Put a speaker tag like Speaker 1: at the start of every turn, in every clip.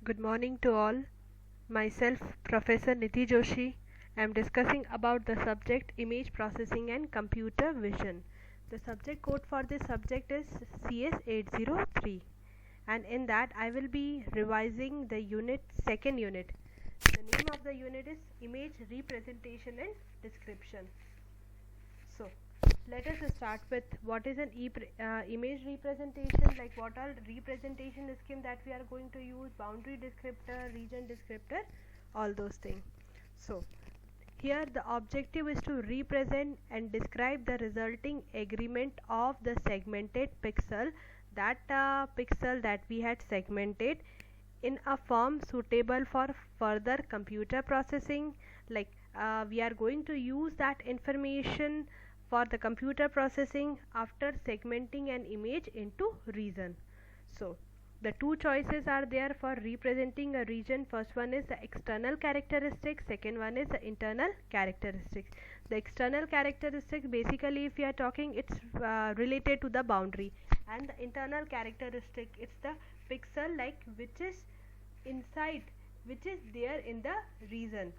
Speaker 1: Good morning to all. Myself, Professor Nidhi Joshi. I am discussing about the subject Image Processing and Computer Vision. The subject code for this subject is CS803, and in that I will be revising the second unit. The name of the unit is Image Representation and Description. So, let us start with what is an image representation, like what are representation scheme that we are going to use, boundary descriptor, region descriptor, all those things. So, here the objective is to represent and describe the resulting agreement of the segmented pixel, that pixel that we had segmented in a form suitable for further computer processing. Like we are going to use that information for the computer processing after segmenting an image into region. So the two choices are there for representing a region. First one is the external characteristics, second one is the internal characteristics. The external characteristics, basically if we are talking, it's related to the boundary, and the internal characteristic, it's the pixel like which is inside, which is there in the region.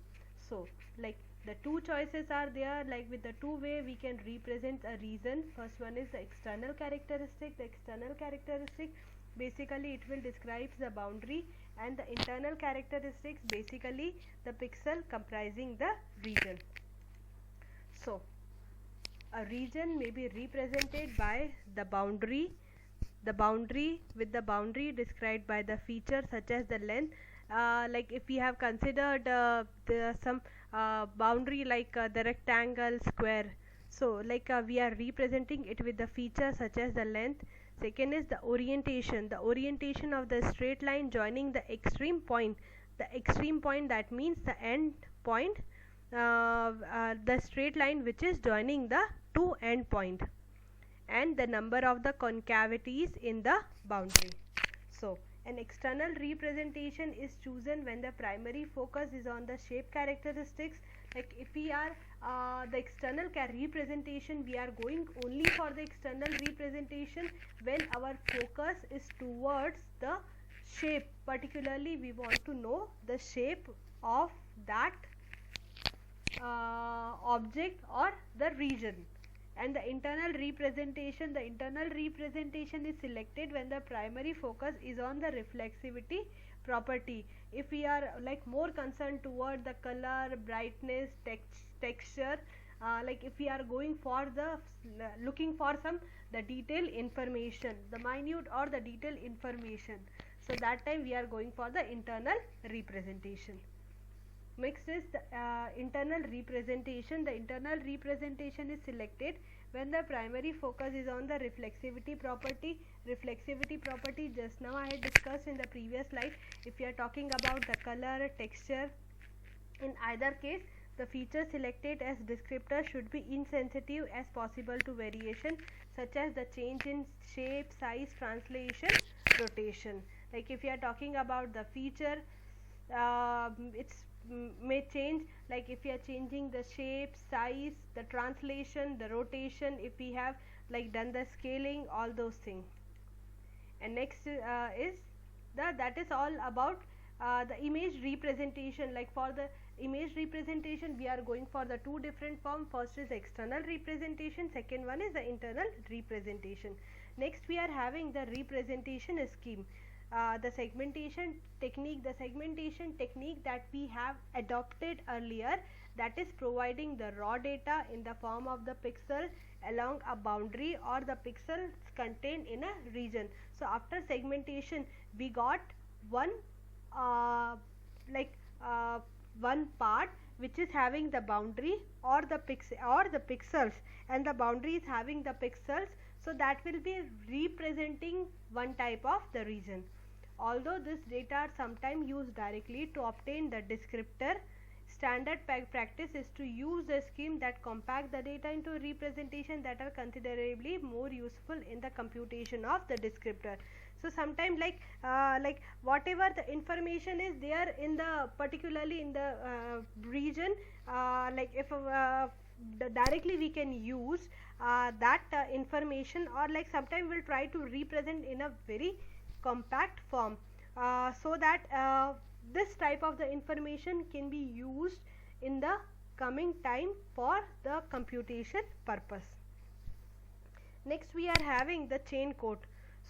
Speaker 1: So like the two choices are there, like with the two way we can represent a region. First one is the external characteristic. The external characteristic, basically it will describe the boundary, and the internal characteristics, basically the pixel comprising the region. So a region may be represented by the boundary, with the boundary described by the feature such as the length. Like if we have considered some boundary like the rectangle, square, so like we are representing it with the feature such as the length. Second is the orientation, of the straight line joining the extreme point. The extreme point, that means the end point, the straight line which is joining the two end point, and the number of the concavities in the boundary. So an external representation is chosen when the primary focus is on the shape characteristics. Like if we are the external representation, we are going only for the external representation when our focus is towards the shape. Particularly we want to know the shape of that object or the region. And the internal representation, is selected when the primary focus is on the reflexivity property. If we are like more concerned toward the color, brightness, texture, like if we are going for the looking for some the detailed information, the minute or the detailed information, so that time we are going for the internal representation. Next is the internal representation. The internal representation is selected when the primary focus is on the reflexivity property. Reflexivity property, just now I had discussed in the previous slide. If you are talking about the color, texture, in either case the feature selected as descriptor should be insensitive as possible to variation, such as the change in shape, size, translation, rotation. Like if you are talking about the feature, it's may change, like if we are changing the shape, size, the translation, the rotation, if we have like done the scaling, all those things. And next is that is all about the image representation. Like for the image representation, we are going for the two different form. First is external representation, second one is the internal representation. Next we are having the representation scheme. The segmentation technique that we have adopted earlier, that is providing the raw data in the form of the pixel along a boundary or the pixels contained in a region. So after segmentation we got one one part which is having the boundary or the pixels, and the boundary is having the pixels, so that will be representing one type of the region. Although this data are sometimes used directly to obtain the descriptor, standard practice is to use a scheme that compact the data into representation that are considerably more useful in the computation of the descriptor. So sometimes like whatever the information is there in the particularly in the region, like if directly we can use that information, or like sometimes we'll try to represent in a very compact form. so that this type of the information can be used in the coming time for the computation purpose. Next we are having the chain code.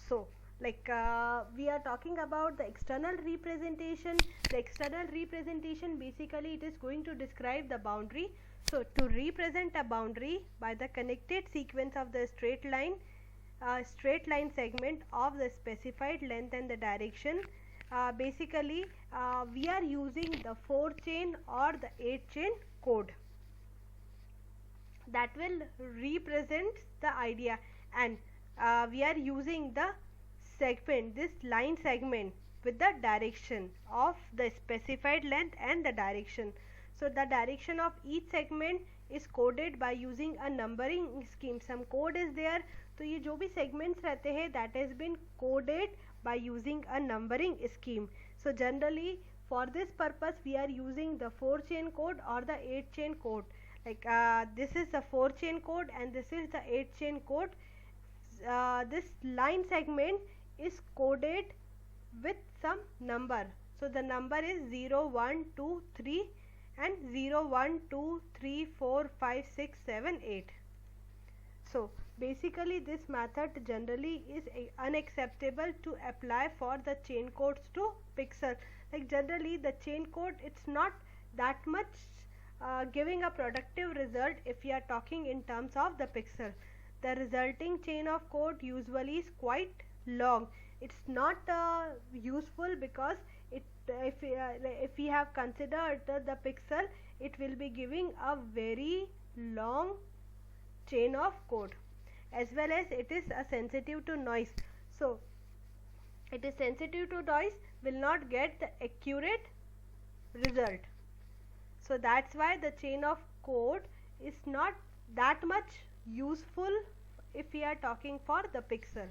Speaker 1: So we are talking about the external representation. The external representation, basically it is going to describe the boundary. So to represent a boundary by the connected sequence of the straight line segment of the specified length and the direction, basically we are using the 4 chain or the 8 chain code that will represent the idea, and we are using the segment, this line segment, with the direction of the specified length and the direction. So the direction of each segment is coded by using a numbering scheme. Some code is there, तो ये जो भी segments रहते हैं, that has been coded by using a numbering scheme. So generally for this purpose we are using the 4 chain code or the 8 chain code. This is the 4 chain code and this is the 8 chain code. This line segment is coded with some number. So the number is 0, 1, 2, 3 and 0, 1, 2, 3, 4, 5, 6, 7, 8. So basically this method generally is unacceptable to apply for the chain codes to pixel. Like generally the chain code, it's not that much giving a productive result if you are talking in terms of the pixel. The resulting chain of code usually is quite long. It's not useful because if we have considered the pixel, it will be giving a very long chain of code, as well as it is sensitive to noise. So it is sensitive to noise, will not get the accurate result. So that's why the chain of code is not that much useful if we are talking for the pixel.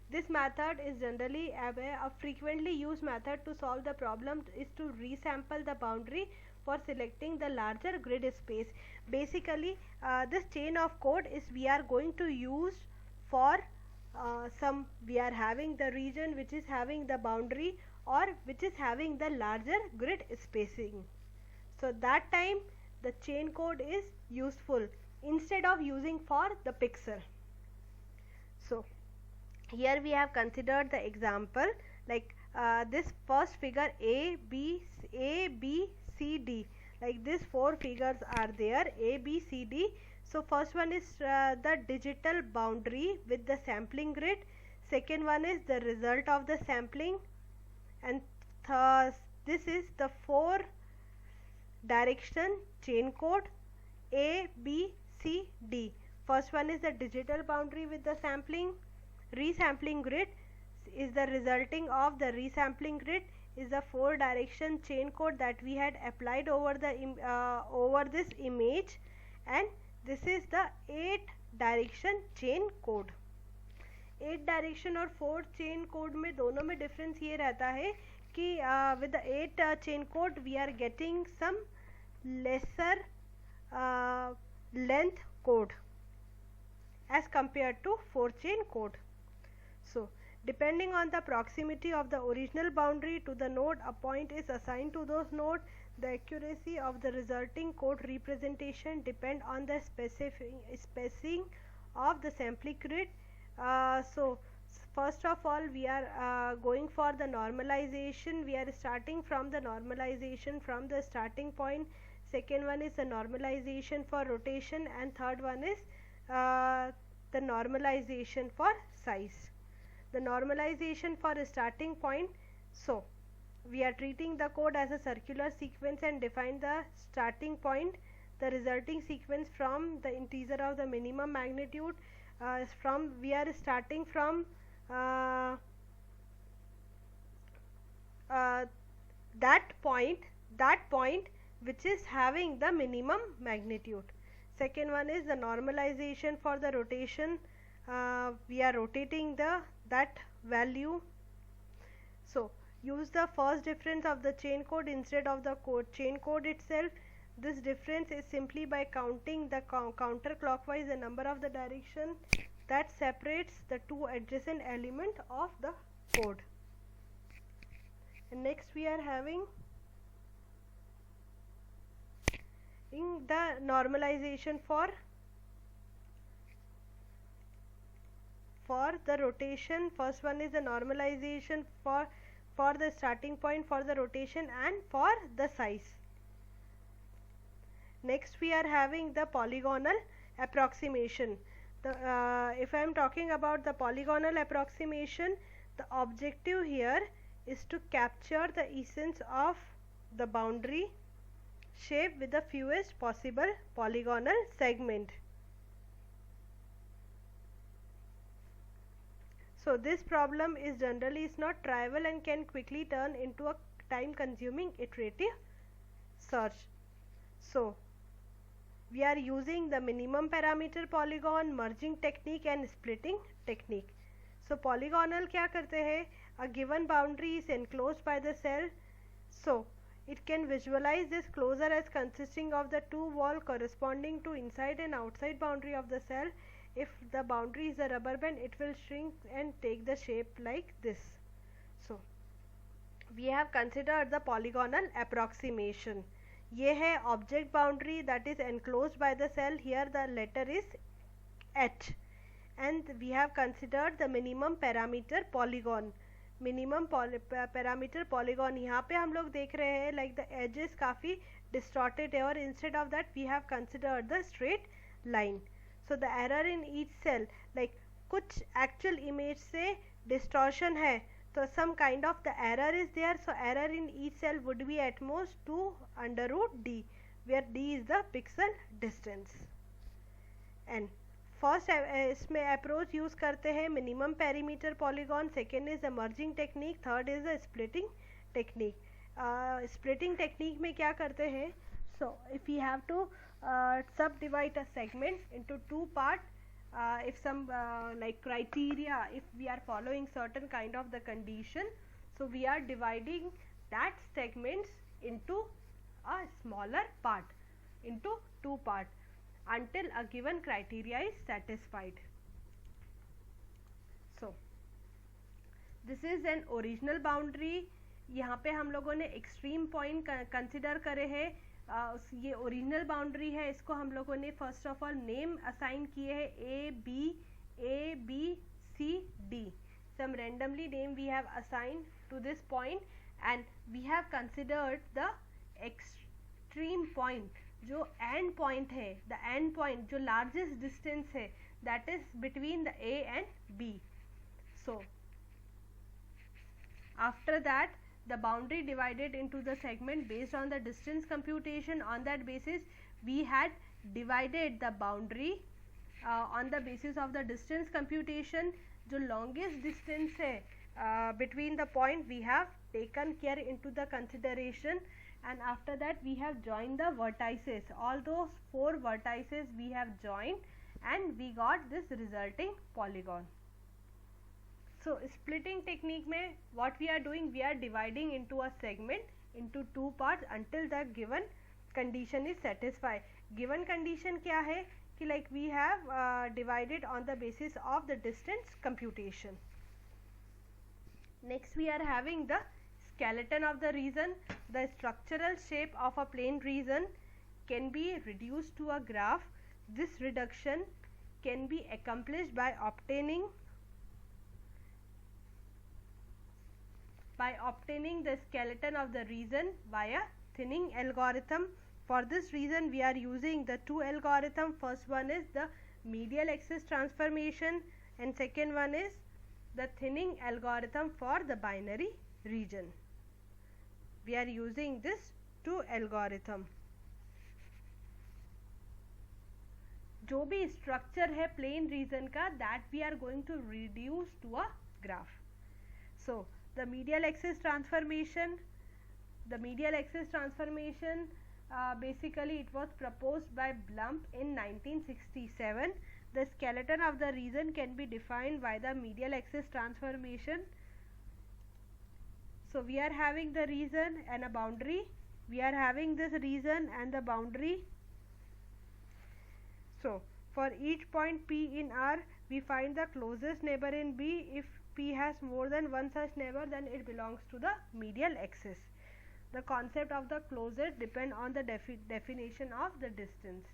Speaker 1: This method is generally a frequently used method to solve the problem is to resample the boundary for selecting the larger grid space. Basically this chain of code is we are going to use for we are having the region which is having the boundary or which is having the larger grid spacing. So that time the chain code is useful instead of using for the pixel. So here we have considered the example this first figure A, B, C, D. Like these 4 figures are there, A, B, C, D. So first one is the digital boundary with the sampling grid. Second one is the result of the sampling, and this is the 4 direction chain code A, B, C, D. First one is the digital boundary with the sampling. Resampling grid is the resulting of the resampling grid is the 4 direction chain code that we had applied over the over this image, and this is the 8 direction chain code. 8 direction और 4 chain code में दोनों में difference ये रहता है कि with the 8 chain code we are getting some lesser length code as compared to 4 chain code. So depending on the proximity of the original boundary to the node, a point is assigned to those node. The accuracy of the resulting code representation depend on the spacing of the sampling grid. So first of all we are going for the normalization. We are starting from the normalization from the starting point. Second one is the normalization for rotation, and third one is the normalization for size. The normalization for a starting point. So we are treating the code as a circular sequence and define the starting point, the resulting sequence from the integer of the minimum magnitude. We are starting from that point which is having the minimum magnitude. Second one is the normalization for the rotation. We are rotating that value. So use the first difference of the chain code instead of the chain code itself. This difference is simply by counting the counterclockwise the number of the direction that separates the 2 adjacent element of the code. next we are having in the normalization for the rotation. First one is the normalization for the starting point for the rotation and for the size. Next we are having the polygonal approximation. If I am talking about the polygonal approximation, the objective here is to capture the essence of the boundary shape with the fewest possible polygonal segment. So this problem is generally not trivial and can quickly turn into a time consuming iterative search. So we are using the minimum parameter polygon, merging technique and splitting technique. So polygonal क्या करते हैं? A given boundary is enclosed by the cell, so it can visualize this closure as consisting of the two walls corresponding to inside and outside boundary of the cell. If the boundary is a rubber band, it will shrink and take the shape like this. So we have considered the polygonal approximation. ये है object boundary that is enclosed by the cell. Here the letter is H, and we have considered the minimum parameter polygon. Minimum parameter polygon यहाँ पे हम लोग देख रहे हैं like the edges काफ़ी डिस्टॉर्टेड है और instead of that we have considered the straight line. So the error in each cell, like कुछ एक्चुअल इमेज से डिस्टॉर्शन है तो some kind of the error is there. So error in each cell would be at most 2 under root d, where d is the pixel distance. And first इसमें approach use करते हैं minimum perimeter polygon, second is the merging technique, third is the splitting technique. Splitting technique में क्या करते हैं? So if you have to subdivide a segment into two part, if some like criteria, if we are following certain kind of the condition, so we are dividing that segments into a smaller part, into two part, until a given criteria is satisfied. So this is an original boundary. यहाँ पे हम लोगों ने extreme point consider करे हैं. ये original boundary है, इसको हम लोगों ने first of all name assign किए हैं A B C D. Some randomly name we have assign to this point and we have considered the extreme point जो एंड पॉइंट है, द एंड पॉइंट जो लार्जेस्ट डिस्टेंस है, that is between the A and B. So after that the boundary divided into the segment based on the distance computation. On that basis we had divided the boundary on the basis of the distance computation. जो longest distance है between the point we have taken care into the consideration, and after that we have joined the vertices. All those 4 vertices we have joined and we got this resulting polygon. So splitting technique में what we are doing, we are dividing into a segment into 2 parts until the given condition is satisfied. Given condition क्या है कि like we have divided on the basis of the distance computation. Next we are having the skeleton of the region. The structural shape of a plane region can be reduced to a graph. This reduction can be accomplished by obtaining the skeleton of the region via thinning algorithm. For this reason we are using the 2 algorithm. First one is the medial axis transformation and second one is the thinning algorithm for the binary region. We are using this 2 algorithm. जो भी structure है plane region का, that we are going to reduce to a graph. So the medial axis transformation, basically it was proposed by Blum in 1967. The skeleton of the region can be defined by the medial axis transformation. So we are having the region and a boundary. We are having this region and the boundary. So for each point P in R, we find the closest neighbor in B. If P has more than one such neighbor, then it belongs to the medial axis. The concept of the closure depend on the definition of the distance.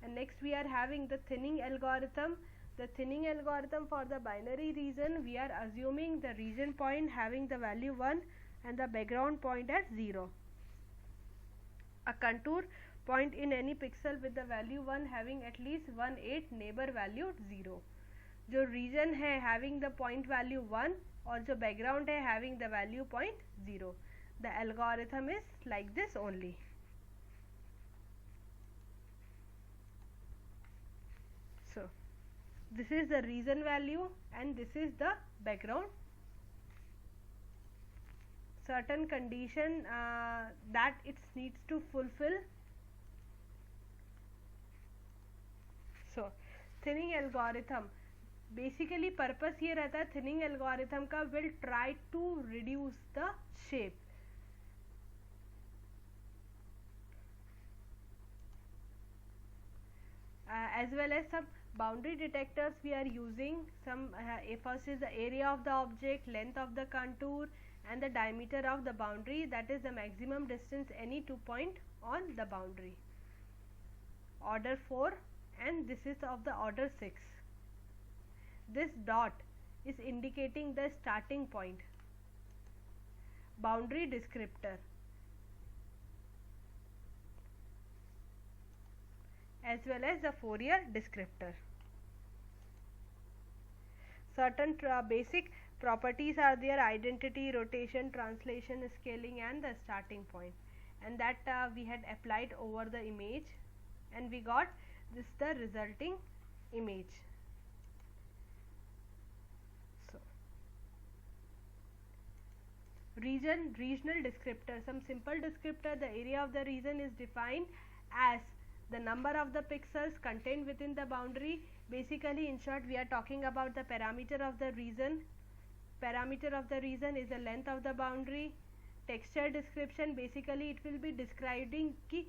Speaker 1: And next we are having the thinning algorithm. The thinning algorithm for the binary region, we are assuming the region point having the value 1 and the background point at 0. A contour point in any pixel with the value 1 having at least 1/8 neighbor valued 0. जो region है having the point value 1 और जो background है having the value point 0. The algorithm is like this only. So this is the region value and this is the background. Certain condition that it needs to fulfill. So thinning algorithm, basically purpose ये रहता है thinning algorithm का, will try to reduce the shape. As well as some boundary detectors we are using. Some first is the area of the object, length of the contour and the diameter of the boundary, that is the maximum distance any two point on the boundary. Order 4 and this is of the order 6. This dot is indicating the starting point. Boundary descriptor as well as the Fourier descriptor. Certain basic properties are there: identity, rotation, translation, scaling and the starting point, and that we had applied over the image and we got this the resulting image. So regional descriptor, some simple descriptor. The area of the region is defined as the number of the pixels contained within the boundary. Basically, in short, we are talking about the parameter of the region. Parameter of the region is the length of the boundary. Texture description, basically it will be describing ki,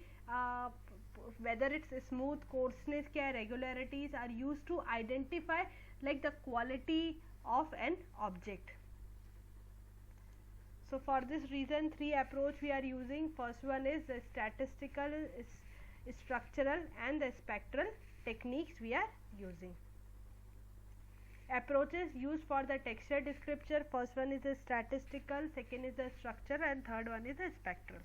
Speaker 1: whether it's smooth, coarseness, kya regularities are used to identify like the quality of an object. So for this reason, 3 approach we are using. First one is the statistical, structural and the spectral techniques we are using. Approaches used for the texture descriptor: first one is the statistical, second is the structure and third one is the spectral.